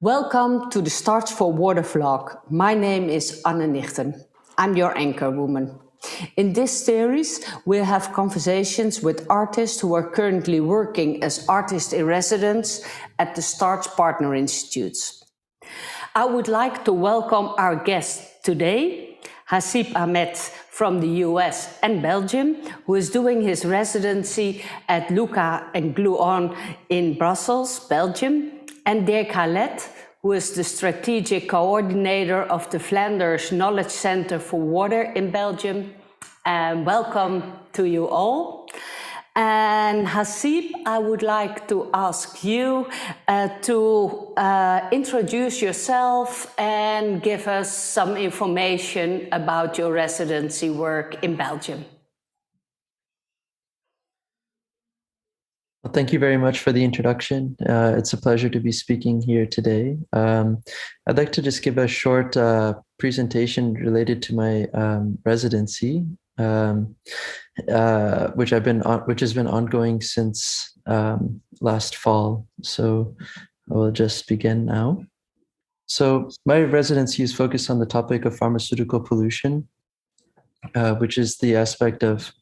Welcome to the STARTS4Water vlog. My name is Anne Nichten. I'm your anchor woman. In this series, we'll have conversations with artists who are currently working as artists in residence at the STARTS Partner Institutes. I would like to welcome our guest today, Haseeb Ahmed from the US and Belgium, who is doing his residency at Luca and Gluon in Brussels, Belgium, and Dirk Halet, who is the strategic coordinator of the Flanders Knowledge Center for Water in Belgium. Welcome to you all. And Haseeb, I would like to ask you to introduce yourself and give us some information about your residency work in Belgium. Well, thank you very much for the introduction. It's a pleasure to be speaking here today. I'd like to just give a short presentation related to my residency, which has been ongoing since last fall. So I will just begin now. So my residency is focused on the topic of pharmaceutical pollution, which is the aspect of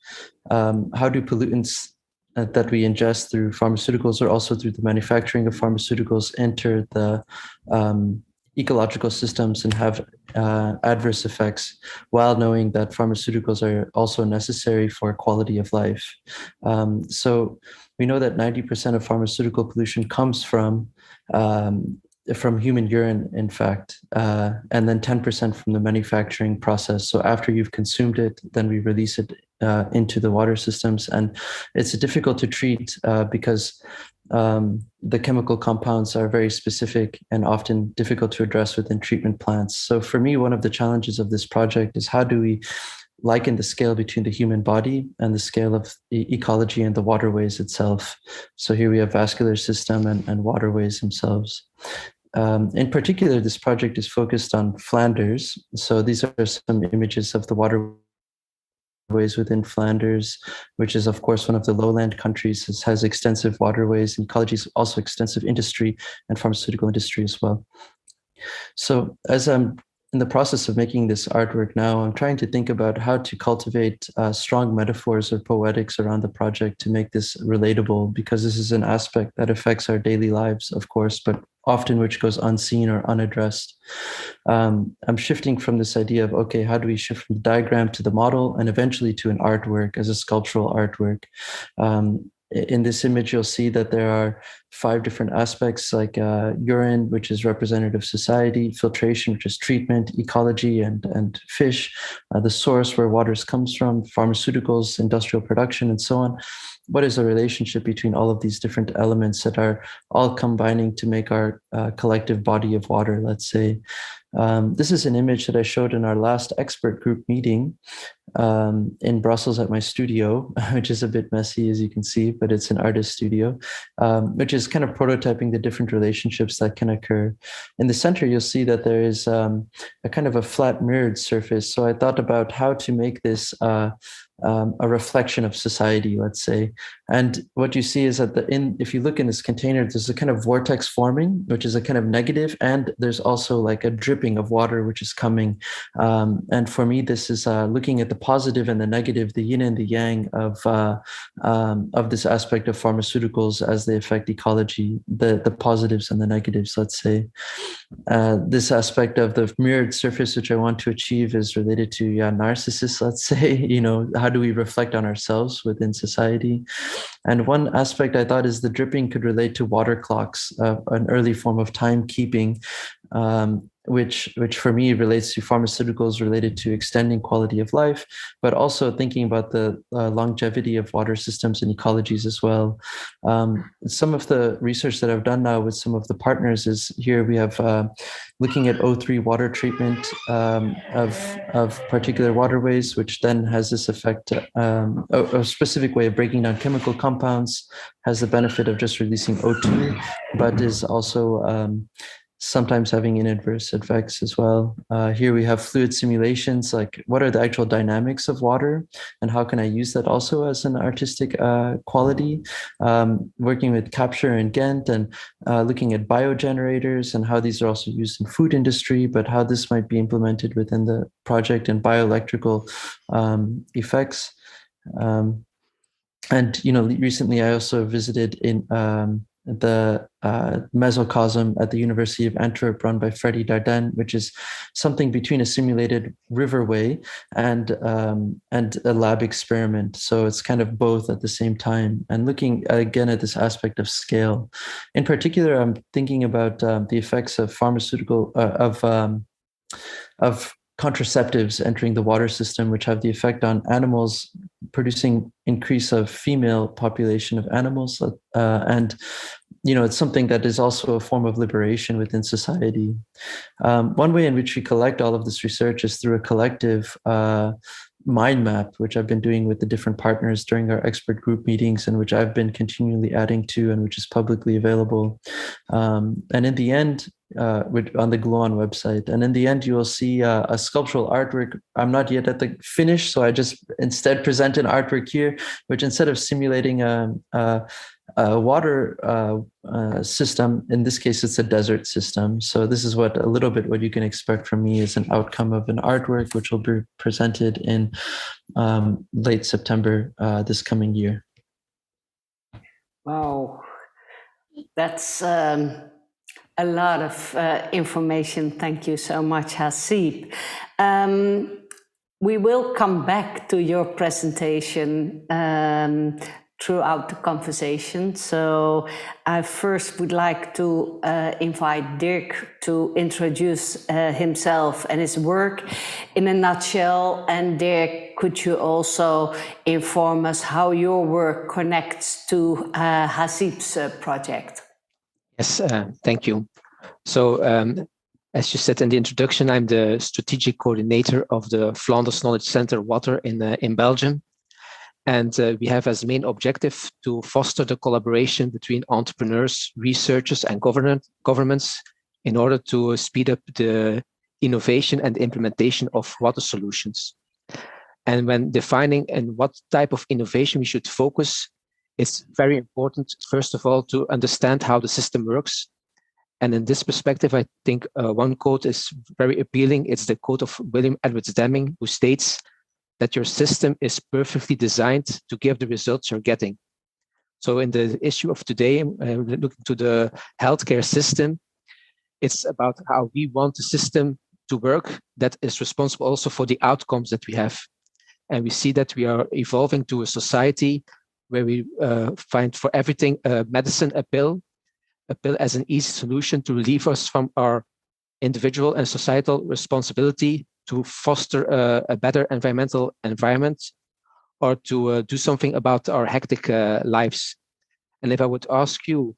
how do pollutants that we ingest through pharmaceuticals or also through the manufacturing of pharmaceuticals enter the ecological systems and have adverse effects, while knowing that pharmaceuticals are also necessary for quality of life. So we know that 90% of pharmaceutical pollution comes from human urine, in fact, and then 10% from the manufacturing process. So after you've consumed it, then we release it into the water systems. And it's difficult to treat because the chemical compounds are very specific and often difficult to address within treatment plants. So for me, one of the challenges of this project is how do we liken the scale between the human body and the scale of the ecology and the waterways itself. So here we have vascular system and waterways themselves. In particular, this project is focused on Flanders. So these are some images of the waterways within Flanders, which is, of course, one of the lowland countries. It has extensive waterways and ecology, also extensive industry and pharmaceutical industry as well. So as I'm in the process of making this artwork now, I'm trying to think about how to cultivate strong metaphors or poetics around the project to make this relatable, because this is an aspect that affects our daily lives, of course, but often which goes unseen or unaddressed. I'm shifting from this idea of, okay, how do we shift from the diagram to the model and eventually to an artwork as a sculptural artwork? In this image, you'll see that there are 5 different aspects, like urine, which is representative of society, filtration, which is treatment, ecology and fish, the source where water comes from, pharmaceuticals, industrial production, and so on. What is the relationship between all of these different elements that are all combining to make our collective body of water, let's say? This is an image that I showed in our last expert group meeting in Brussels at my studio, which is a bit messy, as you can see, but it's an artist studio, which is kind of prototyping the different relationships that can occur. In the center, you'll see that there is a kind of a flat mirrored surface. So I thought about how to make this a reflection of society, let's say. And what you see is that if you look in this container, there's a kind of vortex forming, which is a kind of negative, and there's also like a dripping of water, which is coming. And for me, this is looking at the positive and the negative, the yin and the yang of this aspect of pharmaceuticals as they affect ecology, the positives and the negatives, let's say. This aspect of the mirrored surface, which I want to achieve, is related to narcissists, let's say. How do we reflect on ourselves within society? And one aspect I thought is the dripping could relate to water clocks, an early form of timekeeping, which for me relates to pharmaceuticals related to extending quality of life, but also thinking about the longevity of water systems and ecologies as well. Some of the research that I've done now with some of the partners is here we have looking at O3 water treatment of particular waterways, which then has this effect, a specific way of breaking down chemical compounds, has the benefit of just releasing O2, but is also sometimes having inadverse effects as well. Here we have fluid simulations, like what are the actual dynamics of water and how can I use that also as an artistic quality? Working with Capture and Ghent and looking at biogenerators and how these are also used in food industry, but how this might be implemented within the project and bioelectrical effects. And recently I also visited in the mesocosm at the University of Antwerp, run by Freddy Dardenne, which is something between a simulated riverway and a lab experiment. So it's kind of both at the same time. And looking again at this aspect of scale, in particular, I'm thinking about the effects of pharmaceutical of contraceptives entering the water system, which have the effect on animals, producing increase of female population of animals. And, it's something that is also a form of liberation within society. One way in which we collect all of this research is through a collective mind map, which I've been doing with the different partners during our expert group meetings, and which I've been continually adding to, and which is publicly available. And in the end, on the Gluon website, and in the end, you will see a sculptural artwork. I'm not yet at the finish, so I just instead present an artwork here, which instead of simulating a water system, in this case, it's a desert system. So this is a little bit what you can expect from me as an outcome of an artwork, which will be presented in late September this coming year. Wow, that's a lot of information. Thank you so much, Haseeb. We will come back to your presentation throughout the conversation. So I first would like to invite Dirk to introduce himself and his work in a nutshell. And Dirk, could you also inform us how your work connects to Haseeb's project? Yes, thank you. So as you said in the introduction, I'm the strategic coordinator of the Flanders Knowledge Center Water in Belgium. And we have as main objective to foster the collaboration between entrepreneurs, researchers, and governments in order to speed up the innovation and implementation of water solutions. And when defining on what type of innovation we should focus, it's very important, first of all, to understand how the system works. And in this perspective, I think one quote is very appealing. It's the quote of William Edwards Deming, who states that your system is perfectly designed to give the results you're getting. So in the issue of today, looking to the healthcare system, it's about how we want the system to work that is responsible also for the outcomes that we have. And we see that we are evolving to a society where we find for everything medicine, a pill as an easy solution to relieve us from our individual and societal responsibility to foster a better environmental environment, or to do something about our hectic lives. And if I would ask you,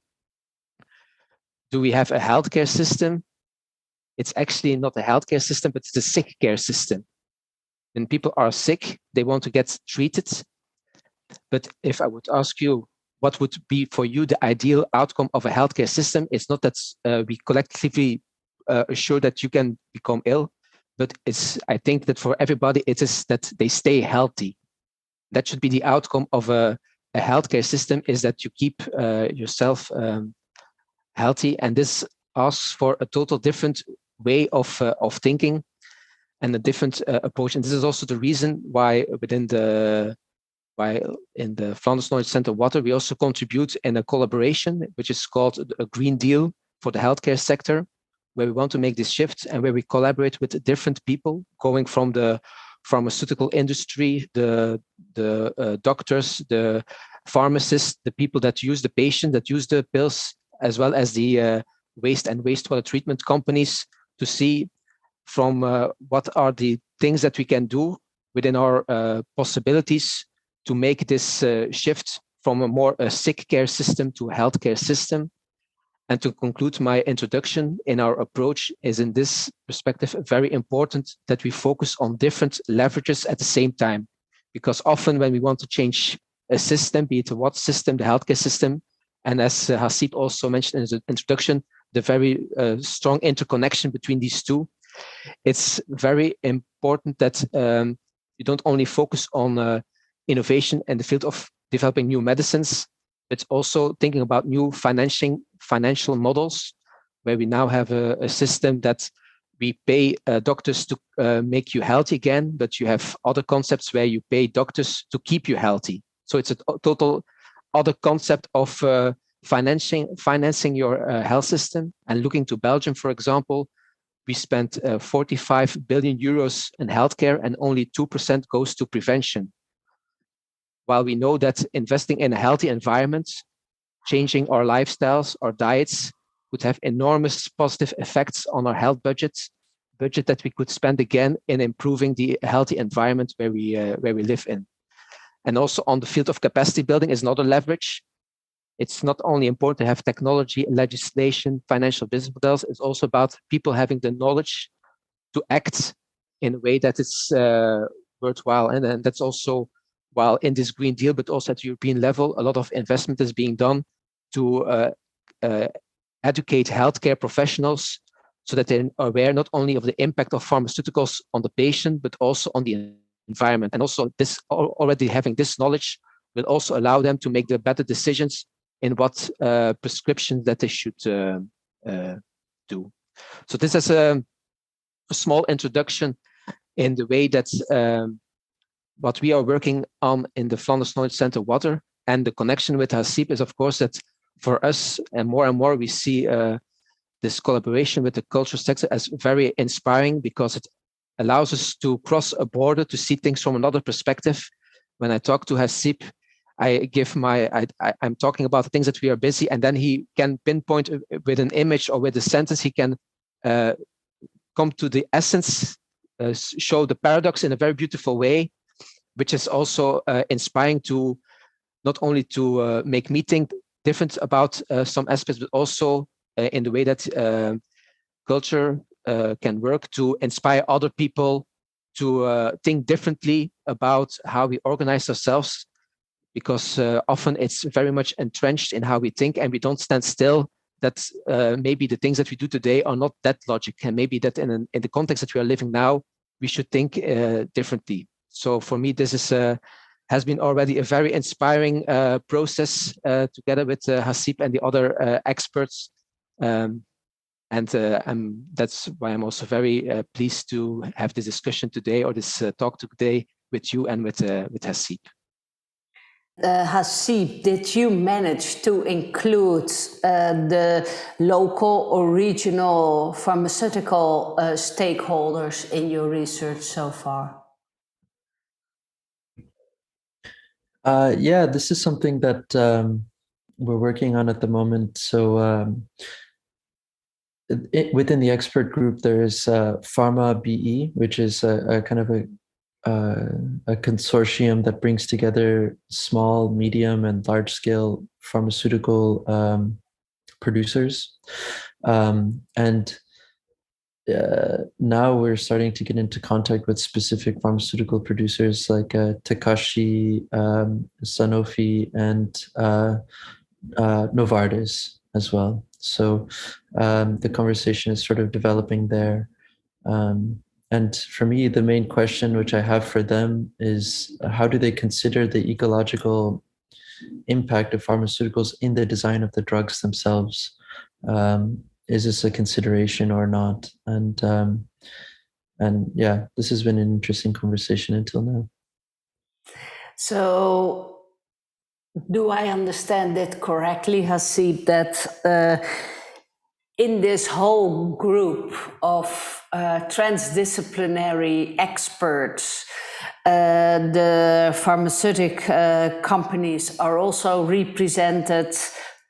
do we have a healthcare system? It's actually not a healthcare system, but it's a sick care system. When people are sick, they want to get treated. But if I would ask you, what would be for you the ideal outcome of a healthcare system? It's not that we collectively assure that you can become ill, but I think that for everybody, it is that they stay healthy. That should be the outcome of a healthcare system, is that you keep yourself healthy. And this asks for a total different way of thinking and a different approach. And this is also the reason why in the Flanders Knowledge Center Water, we also contribute in a collaboration, which is called a Green Deal for the healthcare sector, where we want to make this shift and where we collaborate with different people, going from the pharmaceutical industry, the doctors, the pharmacists, the people that use the patient, that use the pills, as well as the waste and wastewater treatment companies, to see from what are the things that we can do within our possibilities to make this shift from a more sick care system to a healthcare system. And to conclude my introduction, in our approach is in this perspective very important that we focus on different leverages at the same time. Because often when we want to change a system, be it a water system, the healthcare system, and as Haseeb also mentioned in his introduction, the very strong interconnection between these two, it's very important that you don't only focus on innovation in the field of developing new medicines, but also thinking about new financial models, where we now have a system that we pay doctors to make you healthy again, but you have other concepts where you pay doctors to keep you healthy. So it's a total other concept of financing your health system. And looking to Belgium, for example, we spent 45 billion euros in healthcare, and only 2% goes to prevention. While we know that investing in a healthy environment, changing our lifestyles, our diets, would have enormous positive effects on our health budget that we could spend again in improving the healthy environment where we live in. And also on the field of capacity building is another leverage. It's not only important to have technology, legislation, financial business models, it's also about people having the knowledge to act in a way that is worthwhile. And that's also, while in this Green Deal, but also at the European level, a lot of investment is being done to educate healthcare professionals so that they're aware not only of the impact of pharmaceuticals on the patient, but also on the environment. And also this already having this knowledge will also allow them to make the better decisions in what prescriptions that they should do. So this is a small introduction in the way that what we are working on in the Flanders Knowledge Center Water, and the connection with Haseeb is, of course, that for us, and more we see this collaboration with the culture sector as very inspiring, because it allows us to cross a border to see things from another perspective. When I talk to Haseeb, I'm talking about the things that we are busy, and then he can pinpoint with an image or with a sentence, he can come to the essence, show the paradox in a very beautiful way, which is also inspiring to not only to make me think different about some aspects, but also in the way that culture can work to inspire other people to think differently about how we organize ourselves, because often it's very much entrenched in how we think, and we don't stand still that maybe the things that we do today are not that logic, and maybe that in the context that we are living now, we should think differently. So for me, this is has been already a very inspiring process together with Haseeb and the other experts. That's why I'm also very pleased to have this discussion today, or this talk today with you and with Haseeb. Haseeb, did you manage to include the local or regional pharmaceutical stakeholders in your research so far? Yeah, this is something that we're working on at the moment. So within the expert group, there is Pharma BE, which is a kind of a consortium that brings together small, medium, and large-scale pharmaceutical producers. And now we're starting to get into contact with specific pharmaceutical producers like Takashi, Sanofi, and Novartis as well. So the conversation is sort of developing there. And for me, the main question which I have for them is, how do they consider the ecological impact of pharmaceuticals in the design of the drugs themselves? Is this a consideration or not? And yeah, this has been an interesting conversation until now. So do I understand it correctly, Haseeb, that in this whole group of transdisciplinary experts, the pharmaceutical companies are also represented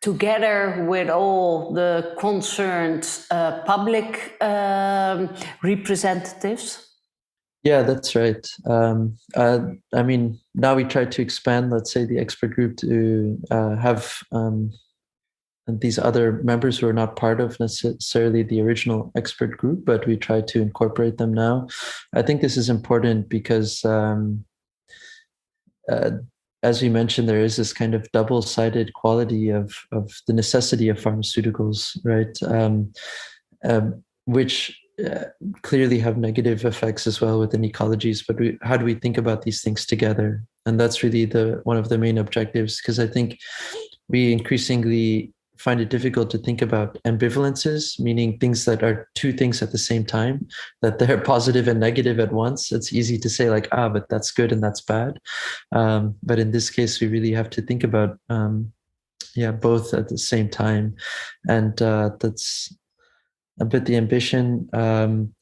together with all the concerned public representatives? Yeah, that's right. I mean, now we try to expand, let's say, the expert group to have these other members who are not part of necessarily the original expert group, but we try to incorporate them now. I think this is important because as we mentioned, there is this kind of double-sided quality of the necessity of pharmaceuticals, right? Which clearly have negative effects as well within ecologies. But how do we think about these things together? And that's really one of the main objectives, because I think we increasingly find it difficult to think about ambivalences, meaning things that are two things at the same time, that they're positive and negative at once. It's easy to say like, but that's good and that's bad. But in this case, we really have to think about, both at the same time. And that's a bit the ambition. And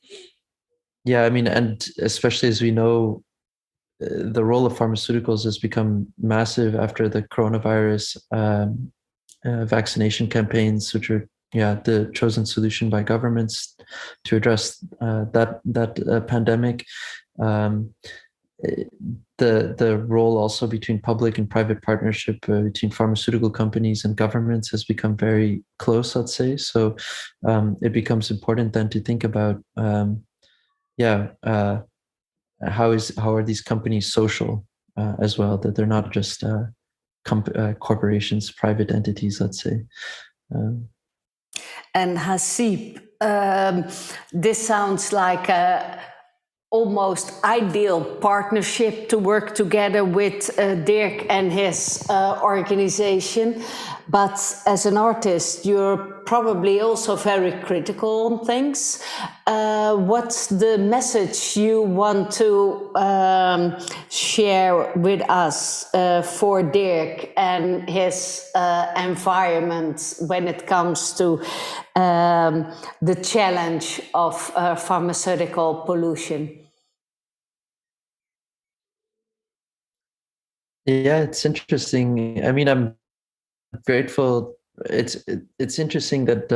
especially as we know, the role of pharmaceuticals has become massive after the coronavirus vaccination campaigns, which are the chosen solution by governments to address that pandemic. The role also between public and private partnership between pharmaceutical companies and governments has become very close, I'd say. So it becomes important then to think about how are these companies social as well, that they're not just corporations, private entities, let's say. And Haseeb, this sounds like a almost ideal partnership to work together with Dirk and his organization. But as an artist, you're probably also very critical on things. What's the message you want to share with us for Dirk and his environment when it comes to the challenge of pharmaceutical pollution? Yeah, it's interesting. I mean, I'm grateful. It's interesting that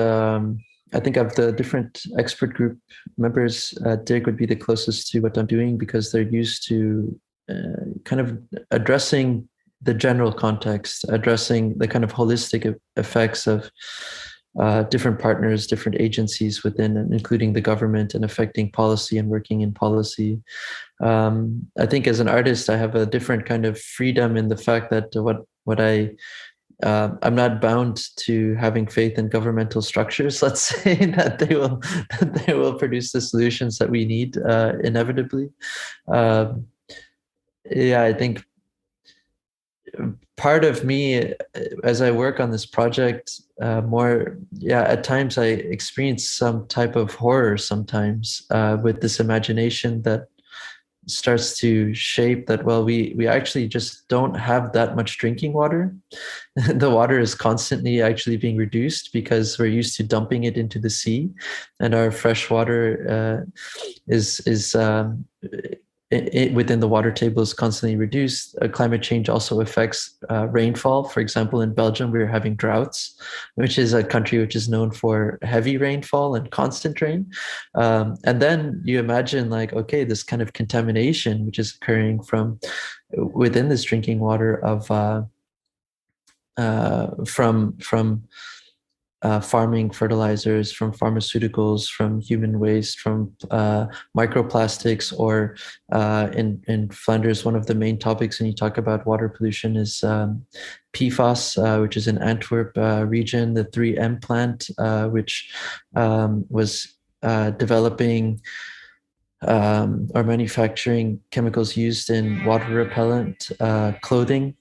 I think of the different expert group members, Dirk would be the closest to what I'm doing, because they're used to kind of addressing the general context, addressing the kind of holistic effects of different partners, different agencies within, including the government, and affecting policy and working in policy. I think as an artist, I have a different kind of freedom in the fact that I'm not bound to having faith in governmental structures, let's say, that they will produce the solutions that we need inevitably. I think part of me, as I work on this project at times I experience some type of horror sometimes with this imagination that starts to shape that, well, we actually just don't have that much drinking water. The water is constantly actually being reduced because we're used to dumping it into the sea, and our fresh water is within the water table is constantly reduced. Climate change also affects rainfall. For example, in Belgium, we're having droughts, which is a country which is known for heavy rainfall and constant rain. And then you imagine like, okay, this kind of contamination, which is occurring from within this drinking water of from farming fertilizers, from pharmaceuticals, from human waste, from microplastics, or in Flanders, one of the main topics when you talk about water pollution is PFAS, which is in Antwerp region, the 3M plant, which was developing or manufacturing chemicals used in water repellent clothing,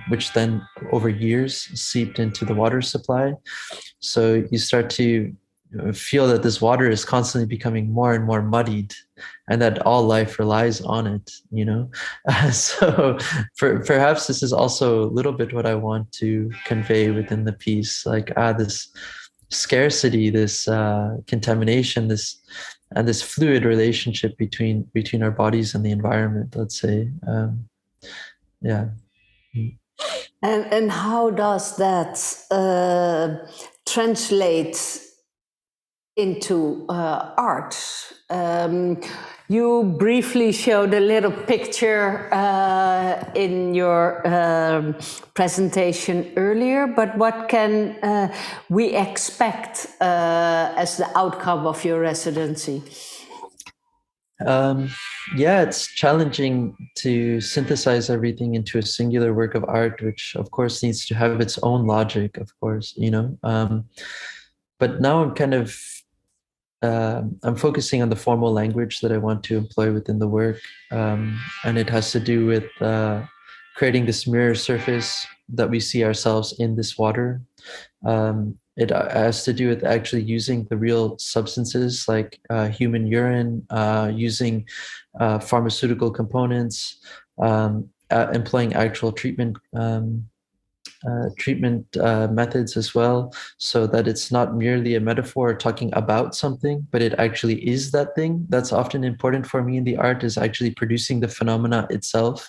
which then over years seeped into the water supply. So you start to feel that this water is constantly becoming more and more muddied, and that all life relies on it, So perhaps this is also a little bit what I want to convey within the piece, like this scarcity, this contamination, this fluid relationship between our bodies and the environment, let's say. And how does that translate into art? You briefly showed a little picture in your presentation earlier, but what can we expect as the outcome of your residency? Yeah, it's challenging to synthesize everything into a singular work of art, which of course needs to have its own logic, of course, you know. But now I'm kind of I'm focusing on the formal language that I want to employ within the work, and it has to do with creating this mirror surface that we see ourselves in this water. It has to do with actually using the real substances like human urine, using pharmaceutical components, employing actual treatment methods as well, so that it's not merely a metaphor talking about something, but it actually is that thing. That's often important for me in the art, is actually producing the phenomena itself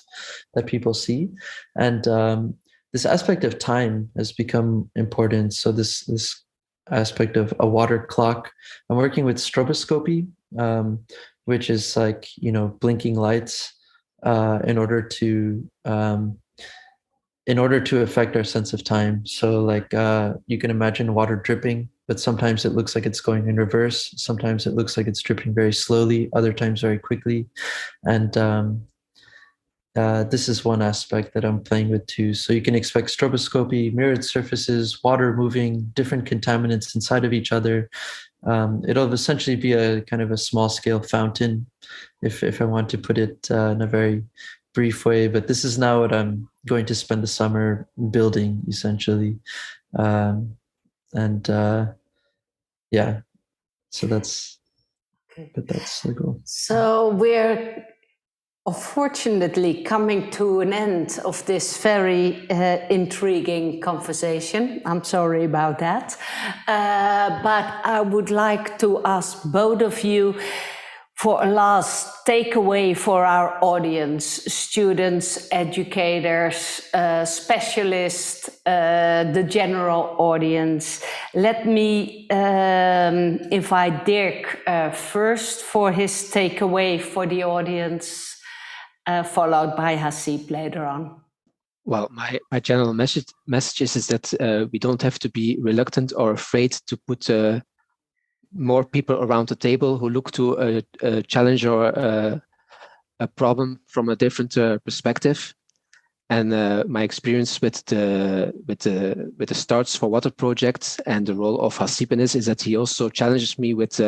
that people see. And this aspect of time has become important. So this aspect of a water clock. I'm working with stroboscopy, which is like, you know, blinking lights in order to affect our sense of time. So like you can imagine water dripping, but sometimes it looks like it's going in reverse. Sometimes it looks like it's dripping very slowly, other times very quickly. And this is one aspect that I'm playing with too. So you can expect stroboscopy, mirrored surfaces, water moving, different contaminants inside of each other. It'll essentially be a kind of a small scale fountain, if I want to put it in a very brief way. But this is now what I'm going to spend the summer building, essentially. And yeah, so that's the goal. So we're unfortunately coming to an end of this very intriguing conversation. I'm sorry about that. But I would like to ask both of you for a last takeaway for our audience, students, educators, specialists, the general audience. Let me invite Dirk first for his takeaway for the audience, followed by Haseeb later on. Well, my general message is that we don't have to be reluctant or afraid to put more people around the table who look to a challenge or a problem from a different perspective. And my experience with the STARTS4Water project and the role of Haseeb in this is that he also challenges me with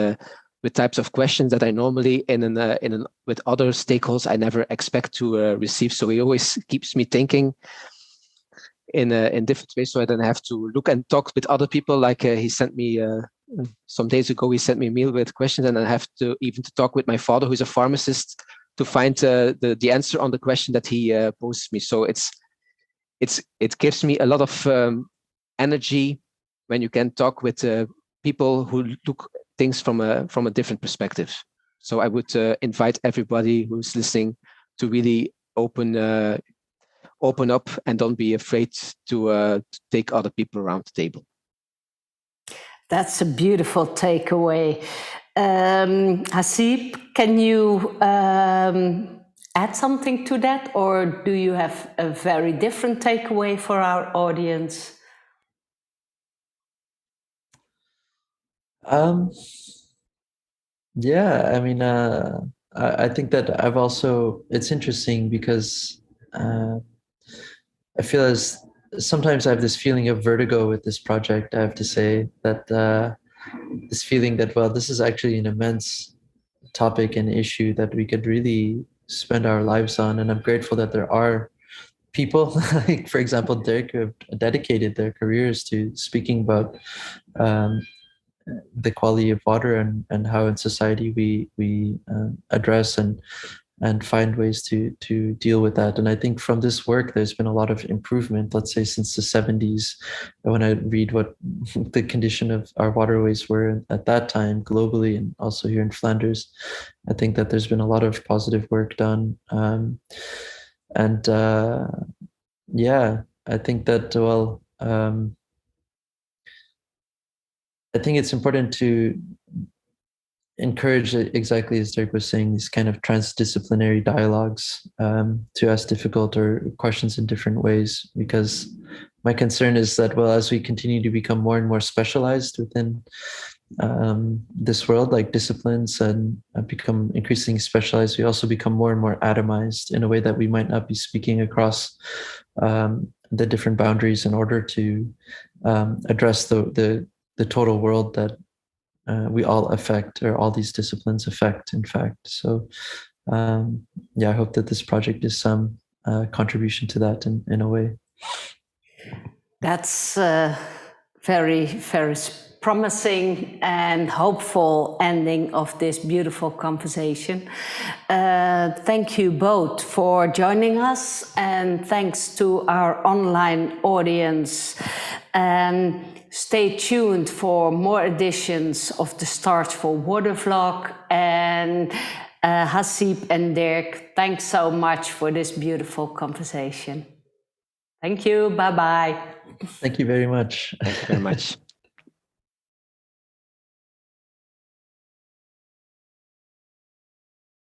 types of questions that I normally with other stakeholders I never expect to receive. So he always keeps me thinking in different ways, so I don't have to look and talk with other people. Like he sent me some days ago, he sent me a mail with questions, and I have to talk with my father, who's a pharmacist, to find the answer on the question that he posed me. So it gives me a lot of energy when you can talk with people who look things from a different perspective. So I would invite everybody who's listening to really open up and don't be afraid to take other people around the table. That's a beautiful takeaway. Haseeb, can you add something to that, or do you have a very different takeaway for our audience? Yeah, I mean, I think that I've also, it's interesting because I feel as sometimes I have this feeling of vertigo with this project. I have to say that this feeling that, well, this is actually an immense topic and issue that we could really spend our lives on. And I'm grateful that there are people, like, for example, Dirk, who have dedicated their careers to speaking about the quality of water and how in society we address and find ways to deal with that. And I think from this work, there's been a lot of improvement, let's say since the 70s. When I read what the condition of our waterways were at that time globally and also here in Flanders, I think that there's been a lot of positive work done. Yeah, I think that, well, I think it's important to encourage, exactly as Dirk was saying, these kind of transdisciplinary dialogues, to ask difficult or questions in different ways, because my concern is that, well, as we continue to become more and more specialized within this world, like disciplines and become increasingly specialized, we also become more and more atomized in a way that we might not be speaking across the different boundaries in order to address the total world that we all affect, or all these disciplines affect, in fact. So yeah, I hope that this project is some contribution to that in a way. That's very, very promising and hopeful ending of this beautiful conversation. Thank you both for joining us, and thanks to our online audience. And stay tuned for more editions of the STARTS4Water vlog. And Haseeb and Dirk, thanks so much for this beautiful conversation. Thank you. Bye-bye. Thank you very much. Thank you very much.